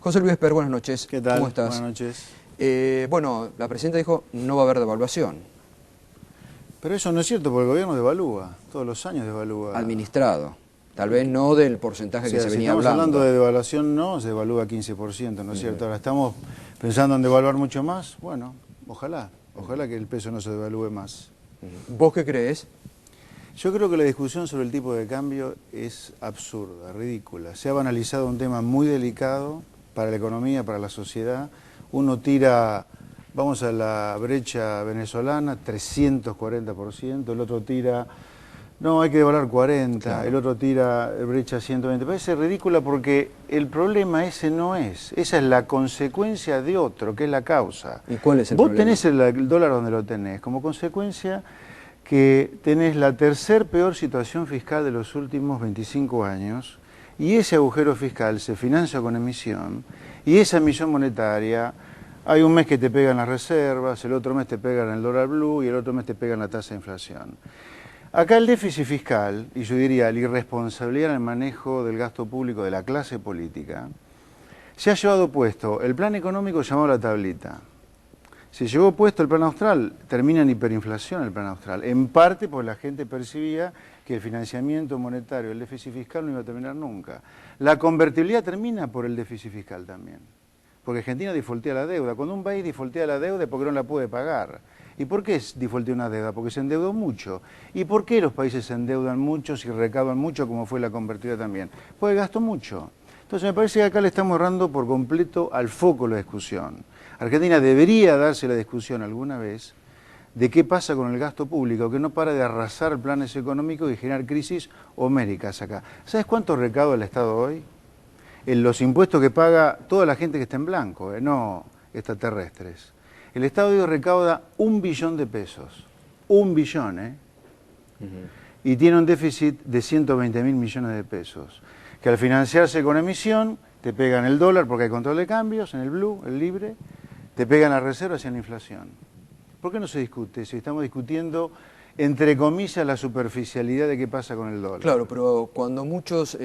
José Luis Esper, buenas noches. ¿Qué tal? ¿Cómo estás? Buenas noches. Bueno, la presidenta dijo no va a haber devaluación. Pero eso no es cierto, porque el gobierno devalúa, todos los años devalúa. Administrado. Tal vez no del porcentaje que se venía estamos hablando. hablando de devaluación, no, se devalúa 15%, ¿no es cierto? Ahora estamos pensando en devaluar mucho más. Bueno, ojalá que el peso no se devalúe más. ¿Vos qué crees? Yo creo que la discusión sobre el tipo de cambio es absurda, ridícula. Se ha banalizado un tema muy delicado para la economía, para la sociedad. Uno tira, vamos a la brecha venezolana, 340%, el otro tira, no, hay que devaluar 40%, claro. El otro tira brecha 120%. Parece ridícula porque el problema ese no es, esa es la consecuencia de otro, que es la causa. ¿Y cuál es el Vos problema? tenés el dólar donde lo tenés, como consecuencia que tenés la tercer peor situación fiscal de los últimos 25 años y ese agujero fiscal se financia con emisión y esa emisión monetaria, hay un mes que te pegan las reservas, el otro mes te pegan el dólar blue y el otro mes te pegan la tasa de inflación. Acá el déficit fiscal, y yo diría la irresponsabilidad en el manejo del gasto público de la clase política, se ha llevado puesto el plan económico llamado la tablita. Se llevó puesto el plan austral, termina en hiperinflación el plan austral, en parte porque la gente percibía que el financiamiento monetario, el déficit fiscal no iba a terminar nunca. La convertibilidad termina por el déficit fiscal también, porque Argentina defaultea la deuda. Cuando un país defaultea la deuda es porque no la puede pagar. ¿Y por qué defaultea una deuda? Porque se endeudó mucho. ¿Y por qué los países se endeudan mucho si recaudan mucho como fue la convertibilidad también? Porque gastó mucho. Entonces me parece que acá le estamos errando por completo al foco la discusión. Argentina debería darse la discusión alguna vez de qué pasa con el gasto público, que no para de arrasar planes económicos y generar crisis homéricas acá. ¿Sabes cuánto recauda el Estado hoy? En los impuestos que paga toda la gente que está en blanco, no extraterrestres. El Estado hoy recauda 1 billón de pesos. 1 billón, Y tiene un déficit de 120.000 millones de pesos. Que al financiarse con emisión, te pegan el dólar porque hay control de cambios, en el blue, el libre, te pegan las reservas y en la inflación. ¿Por qué no se discute? Si estamos discutiendo, entre comillas, la superficialidad de qué pasa con el dólar. Claro, pero cuando muchos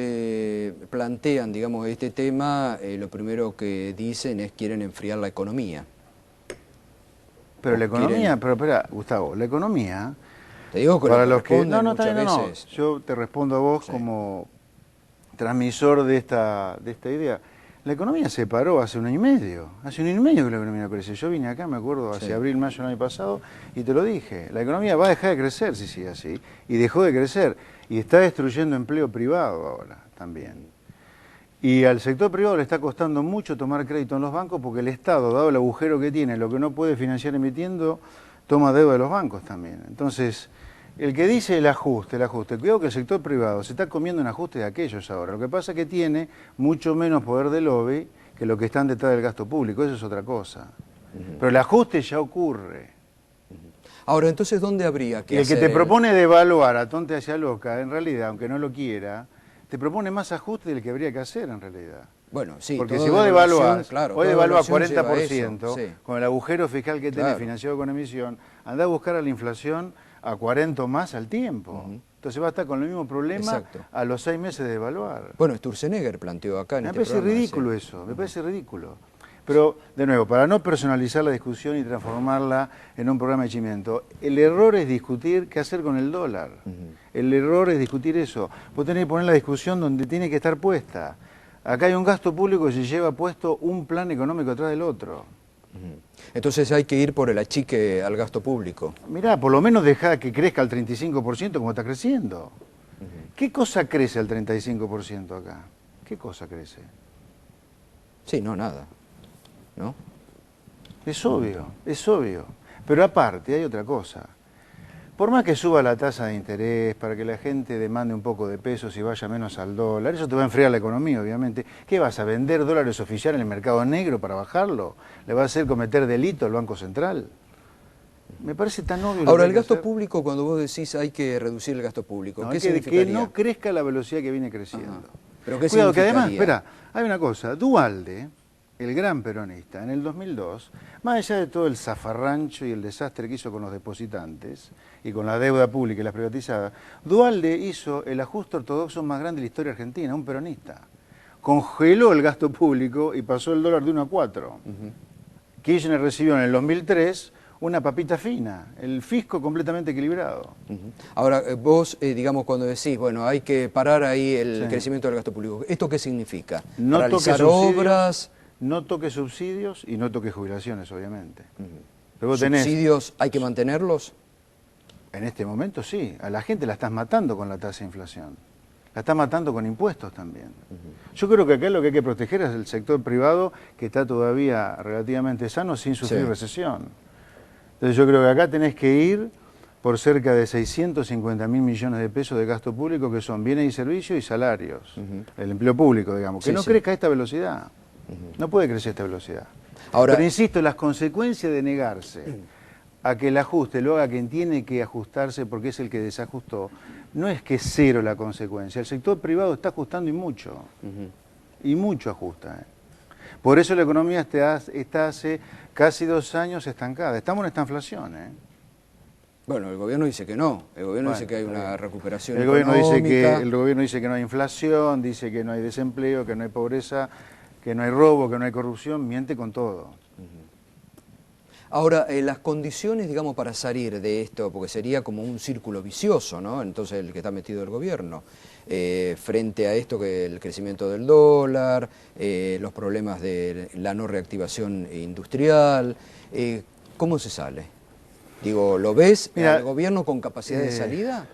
plantean, digamos, este tema, lo primero que dicen es quieren enfriar la economía. Pero la economía, pero espera, Gustavo, la economía... Te digo que para los que muchas veces... Yo te respondo a vos como transmisor de esta idea. La economía se paró hace 1 año y medio. Hace 1 año y medio que la economía no crece. Yo vine acá, me acuerdo, hacia abril, mayo del año pasado, y te lo dije. La economía va a dejar de crecer si sigue así. Y dejó de crecer. Y está destruyendo empleo privado ahora también. Y al sector privado le está costando mucho tomar crédito en los bancos porque el Estado, dado el agujero que tiene, lo que no puede financiar emitiendo, toma deuda de los bancos también. Entonces, el que dice el ajuste, cuidado que el sector privado se está comiendo un ajuste de aquellos ahora. Lo que pasa es que tiene mucho menos poder de lobby que lo que están detrás del gasto público, eso es otra cosa. Pero el ajuste ya ocurre. Ahora, entonces, ¿dónde habría que el hacer que te propone devaluar a tonta hacia loca, en realidad, aunque no lo quiera, te propone más ajuste del que habría que hacer en realidad. Bueno, sí. Porque si vos devaluás, claro, hoy devaluás 40%, 40%, sí, con el agujero fiscal que tenés financiado con emisión, andá a buscar a la inflación a 40 más al tiempo. Entonces va a estar con el mismo problema a los 6 meses de devaluar. Bueno, Sturzenegger planteó acá en este programa. Me parece ridículo eso, me parece ridículo. Pero, de nuevo, para no personalizar la discusión y transformarla en un programa de chimento, el error es discutir qué hacer con el dólar. El error es discutir eso. Vos tenés que poner la discusión donde tiene que estar puesta. Acá hay un gasto público que se lleva puesto un plan económico atrás del otro. Entonces hay que ir por el achique al gasto público. Mirá, por lo menos deja que crezca al 35% como está creciendo. ¿Qué cosa crece al 35% acá? ¿Qué cosa crece? Sí, no, nada. ¿No? Es obvio. Pero aparte hay otra cosa. Por más que suba la tasa de interés para que la gente demande un poco de pesos y vaya menos al dólar, eso te va a enfriar la economía, obviamente. ¿Qué vas a vender dólares oficiales en el mercado negro para bajarlo? ¿Le va a hacer cometer delito al Banco Central? Me parece tan obvio. Ahora, el gasto público, cuando vos decís hay que reducir el gasto público, ¿qué significaría? Que no crezca a la velocidad que viene creciendo. ¿Pero qué Cuidado, que además, significaría? espera, hay una cosa, Duhalde, el gran peronista, en el 2002, más allá de todo el zafarrancho y el desastre que hizo con los depositantes y con la deuda pública y las privatizadas, Duhalde hizo el ajuste ortodoxo más grande de la historia argentina, un peronista. congeló el gasto público y pasó el dólar de 1 a 4. Kirchner recibió en el 2003 una papita fina, el fisco completamente equilibrado. Ahora, vos, digamos, cuando decís, bueno, hay que parar ahí el crecimiento del gasto público, ¿esto qué significa? No ¿Paralizar obras? No toque subsidios y no toque jubilaciones, obviamente. Pero vos ¿Subsidios hay que mantenerlos? En este momento sí, a la gente la estás matando con la tasa de inflación. La estás matando con impuestos también. Yo creo que acá lo que hay que proteger es el sector privado, que está todavía relativamente sano sin sufrir recesión. Entonces yo creo que acá tenés que ir por cerca de 650.000 millones de pesos de gasto público, que son bienes y servicios y salarios. El empleo público, digamos, que no crezca a esta velocidad. No puede crecer a esta velocidad. Ahora, pero insisto, las consecuencias de negarse a que el ajuste lo haga quien tiene que ajustarse porque es el que desajustó, no es que es cero la consecuencia. El sector privado está ajustando y mucho. Y mucho ajusta. Por eso la economía está hace casi 2 años estancada. Estamos en esta inflación. Bueno, el gobierno dice que no. El gobierno dice que hay una recuperación el económica. El gobierno dice que no hay inflación, dice que no hay desempleo, que no hay pobreza, que no hay robo, que no hay corrupción. Miente con todo. Ahora, las condiciones, digamos, para salir de esto, porque sería como un círculo vicioso, ¿no? Entonces, el que está metido el gobierno, frente a esto, que el crecimiento del dólar, los problemas de la no reactivación industrial, ¿cómo se sale? Digo, ¿lo ves al gobierno con capacidad de salida?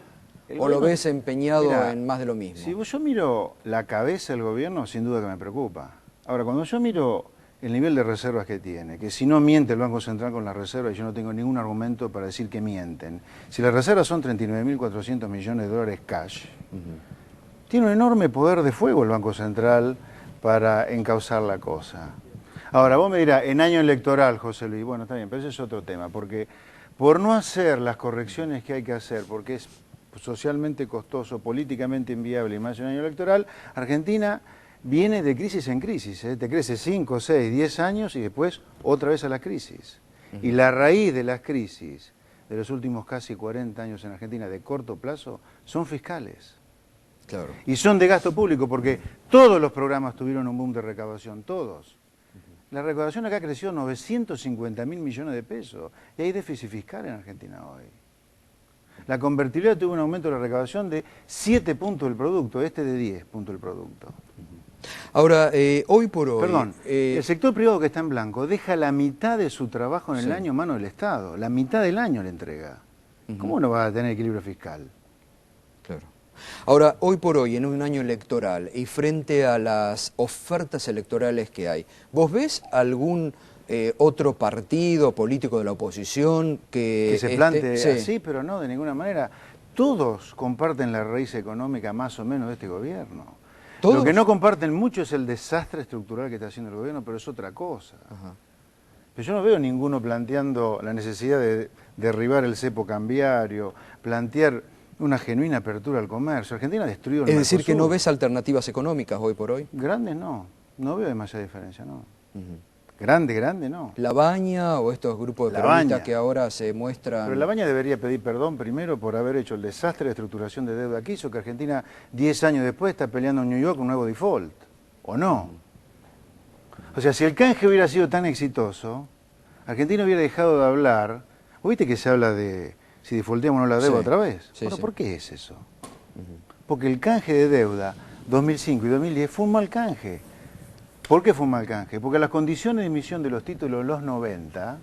¿O lo ves empeñado en más de lo mismo? Si yo miro la cabeza del gobierno, sin duda que me preocupa. Ahora, cuando yo miro el nivel de reservas que tiene, que si no miente el Banco Central con las reservas, yo no tengo ningún argumento para decir que mienten. Si las reservas son 39.400 millones de dólares cash, tiene un enorme poder de fuego el Banco Central para encauzar la cosa. Ahora, vos me dirás, en año electoral, José Luis, bueno, está bien, pero ese es otro tema, porque por no hacer las correcciones que hay que hacer, porque es socialmente costoso, políticamente inviable y más en año electoral, Argentina viene de crisis en crisis, te crece 5, 6, 10 años y después otra vez a la crisis. Y la raíz de las crisis de los últimos casi 40 años en Argentina de corto plazo son fiscales. Claro. Y son de gasto público porque todos los programas tuvieron un boom de recaudación, todos. La recaudación acá creció 950.000 millones de pesos y hay déficit fiscal en Argentina hoy. La convertibilidad tuvo un aumento de la recaudación de 7 puntos del producto, de 10 puntos del producto. Ahora, hoy por hoy... Perdón, el sector privado que está en blanco deja la mitad de su trabajo en el año en manos del Estado. La mitad del año le entrega. ¿Cómo no va a tener equilibrio fiscal? Claro. Ahora, hoy por hoy, en un año electoral y frente a las ofertas electorales que hay, ¿vos ves algún otro partido político de la oposición que se plantee así, pero no de ninguna manera? Todos comparten la raíz económica más o menos de este gobierno. ¿Todos? Lo que no comparten mucho es el desastre estructural que está haciendo el gobierno, pero es otra cosa. Pero yo no veo ninguno planteando la necesidad de derribar el cepo cambiario, plantear una genuina apertura al comercio. Argentina destruyó el Mercosur. Es decir, que no ves alternativas económicas hoy por hoy. Grandes no, no veo demasiada diferencia, no. Grande, no. La Baña o estos grupos de peronistas que ahora se muestran... Pero la Baña debería pedir perdón primero por haber hecho el desastre de estructuración de deuda que hizo, que Argentina 10 años después está peleando en New York un nuevo default, ¿o no? O sea, si el canje hubiera sido tan exitoso, Argentina hubiera dejado de hablar... ¿Viste que se habla de si defaulteamos o no la deuda otra vez? Bueno, ¿por qué es eso? Porque el canje de deuda 2005 y 2010 fue un mal canje. ¿Por qué fue un mal canje? Porque las condiciones de emisión de los títulos en los 90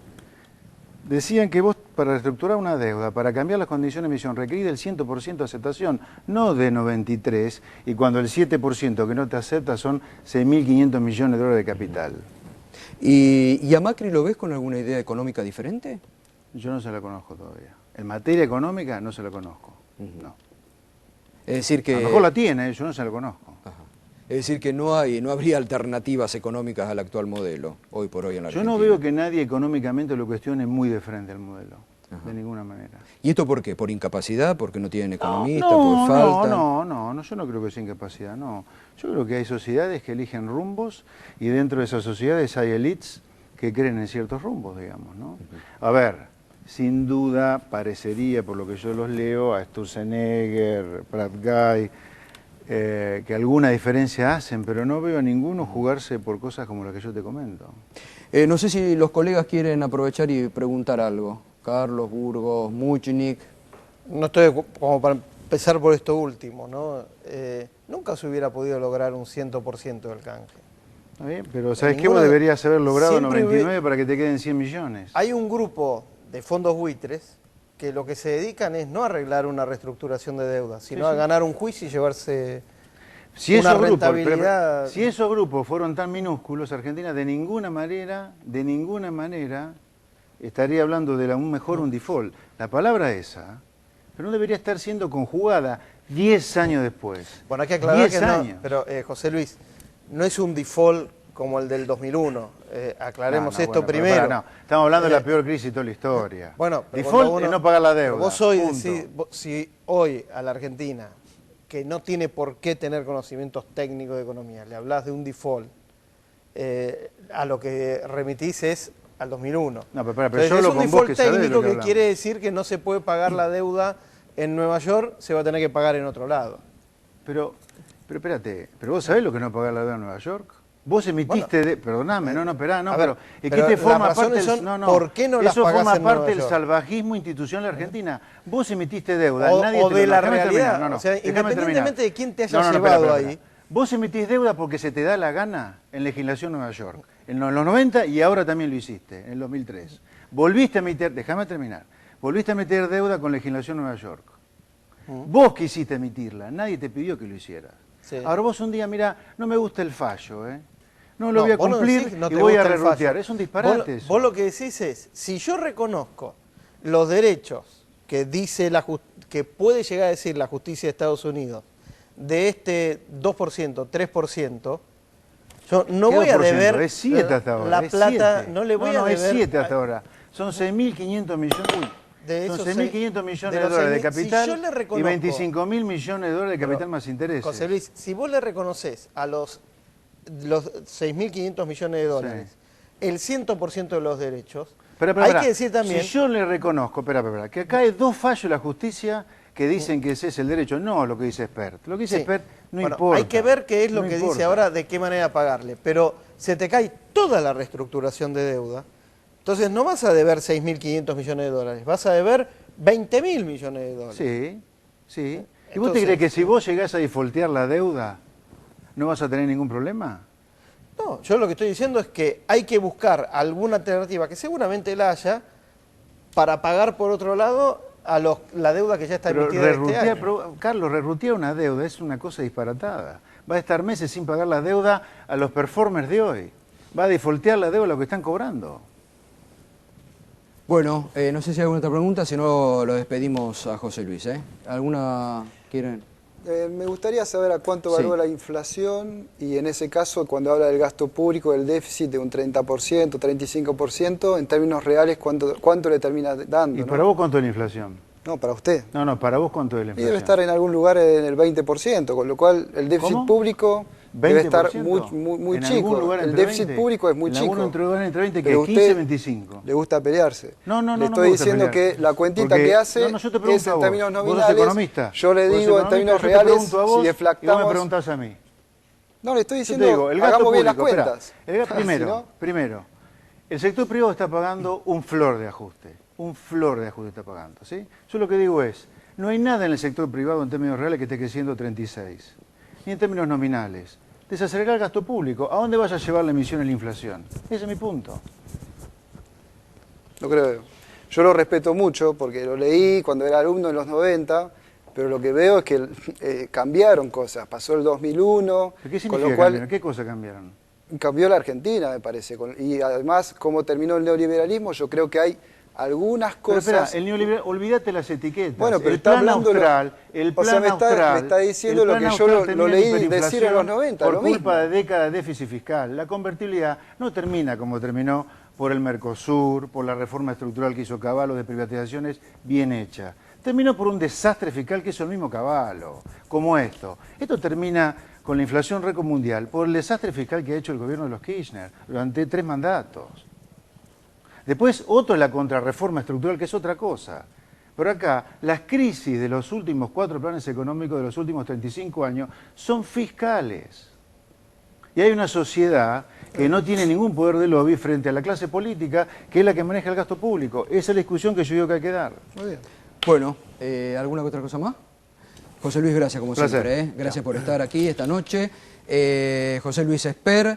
decían que vos para reestructurar una deuda, para cambiar las condiciones de emisión, requería del 100% de aceptación, no de 93, y cuando el 7% que no te acepta son 6.500 millones de dólares de capital. ¿Y a Macri lo ves con alguna idea económica diferente? Yo no se la conozco todavía. En materia económica no se la conozco, no. Es decir que... A lo mejor la tiene, yo no se la conozco. Es decir, que no habría alternativas económicas al actual modelo, hoy por hoy en la Argentina. Yo no veo que nadie económicamente lo cuestione muy de frente al modelo, de ninguna manera. ¿Y esto por qué? ¿Por incapacidad? ¿Porque no tienen economistas? ¿Por falta? No, yo no creo que sea incapacidad, no. Yo creo que hay sociedades que eligen rumbos y dentro de esas sociedades hay élites que creen en ciertos rumbos, digamos, ¿no? A ver, sin duda parecería, por lo que yo los leo, a Sturzenegger, Prat Guy, que alguna diferencia hacen, pero no veo a ninguno jugarse por cosas como las que yo te comento. No sé si los colegas quieren aprovechar y preguntar algo. Carlos, Burgos, Muchnik. No estoy como para empezar por esto último, ¿no? Nunca se hubiera podido lograr un 100% del canje. ¿Está bien? Pero ¿sabes qué? Vos deberías haber logrado 99 para que te queden 100 millones. Hay un grupo de fondos buitres que lo que se dedican es no a arreglar una reestructuración de deuda, sino a ganar un juicio y llevarse una rentabilidad. Si esos grupos fueron tan minúsculos, Argentina de ninguna manera estaría hablando de un default. La palabra esa, pero no debería estar siendo conjugada 10 años después. Bueno, hay que aclarar que no, pero José Luis, no es un default como el del 2001. Aclaremos esto primero. Estamos hablando de la peor crisis de toda la historia. Bueno, default es no pagar la deuda. Vos hoy decís, si hoy a la Argentina, que no tiene por qué tener conocimientos técnicos de economía, le hablas de un default, a lo que remitís es al 2001. No, pero yo lo con vos que sabés de lo que hablamos. Es un default técnico que quiere decir que no se puede pagar la deuda en Nueva York, se va a tener que pagar en otro lado. Pero espérate, ¿pero vos sabés lo que no pagar la deuda en Nueva York? Vos emitiste, perdóname, pero es que este forma parte ¿por qué no las eso pagás forma en parte Nueva del York? Salvajismo institucional de Argentina. Vos emitiste deuda, o de la realidad, o sea, independientemente de quién te haya llevado ahí. Vos emitís deuda porque se te da la gana en legislación Nueva York, en los 90 y ahora también lo hiciste, en el 2003. Volviste a emitir, déjame terminar, volviste a emitir deuda con legislación Nueva York. Vos quisiste emitirla, nadie te pidió que lo hicieras. Sí. Ahora vos un día, mirá, no me gusta el fallo, no lo voy a cumplir y voy a rerutear. Es un disparate eso. Vos lo que decís es, si yo reconozco los derechos que dice que puede llegar a decir la justicia de Estados Unidos de este 2%, 3%, yo no voy a deber es 7 hasta ahora, la plata, 7. No le voy a deber. Es 7 hasta ahora. Son 6.500 millones. Son 6.500 millones de dólares de capital y 25.000 millones de dólares de capital más intereses. José Luis, si vos le reconoces a los 6.500 millones de dólares el 100% de los derechos, hay que decir también... Si yo le reconozco, que acá hay dos fallos de la justicia que dicen que ese es el derecho, no lo que dice Expert. Lo que dice Expert no importa. Hay que ver qué es lo que dice ahora, de qué manera pagarle. Pero se te cae toda la reestructuración de deuda. Entonces no vas a deber 6.500 millones de dólares, vas a deber 20.000 millones de dólares. Sí. ¿Y vos te crees que si vos llegás a defaultear la deuda, no vas a tener ningún problema? No, yo lo que estoy diciendo es que hay que buscar alguna alternativa, que seguramente la haya, para pagar por otro lado a la deuda que ya está emitida este año. Pero, Carlos, rerutear una deuda es una cosa disparatada. Va a estar meses sin pagar la deuda a los performers de hoy. Va a defaultear la deuda a lo que están cobrando. Bueno, no sé si hay alguna otra pregunta, si no lo despedimos a José Luis. ¿Alguna quieren? Me gustaría saber a cuánto evalúa la inflación y en ese caso cuando habla del gasto público, del déficit de un 30%, 35%, en términos reales cuánto le termina dando. ¿Y para vos cuánto es la inflación? No, para usted. No, para vos cuánto es la inflación. Y debe estar en algún lugar en el 20%, con lo cual el déficit público debe estar muy chico. El déficit público es muy chico. Entre 20 que es 15 y 25. Le gusta pelearse. No. Le estoy diciendo que la cuentita que hace es en términos nominales. Vos sos economista. Yo le digo en términos reales, si deflactamos... Y vos me preguntás a mí. No, le estoy diciendo, hagamos bien las cuentas. Primero, el sector privado está pagando un flor de ajuste. Un flor de ajuste está pagando, ¿sí? Yo lo que digo es, no hay nada en el sector privado en términos reales que esté creciendo 36, ni en términos nominales. Desacelerar el gasto público. ¿A dónde vas a llevar la emisión y la inflación? Ese es mi punto. No creo. Yo lo respeto mucho porque lo leí cuando era alumno en los 90, pero lo que veo es que cambiaron cosas. Pasó el 2001. ¿Qué significa cambiar? ¿Qué cosas cambiaron? Cambió la Argentina, me parece. Y además, como terminó el neoliberalismo, yo creo que hay algunas cosas... Pero espera, el neoliberalismo, olvídate las etiquetas. Bueno, pero el está plan hablando austral, el plan me está diciendo lo que yo lo leí decir en los 90, por culpa de décadas de déficit fiscal. La convertibilidad no termina como terminó por el Mercosur, por la reforma estructural que hizo Cavallo de privatizaciones bien hecha. Terminó por un desastre fiscal que hizo el mismo Cavallo, como esto. Esto termina con la inflación récord mundial por el desastre fiscal que ha hecho el gobierno de los Kirchner durante 3 mandatos. Después, otro es la contrarreforma estructural, que es otra cosa. Por acá, las crisis de los últimos 4 planes económicos de los últimos 35 años son fiscales. Y hay una sociedad que no tiene ningún poder de lobby frente a la clase política, que es la que maneja el gasto público. Esa es la discusión que yo digo que hay que dar. Muy bien. Bueno, ¿alguna otra cosa más? José Luis, gracias como Placer. siempre. Gracias por estar aquí esta noche. José Luis Esper.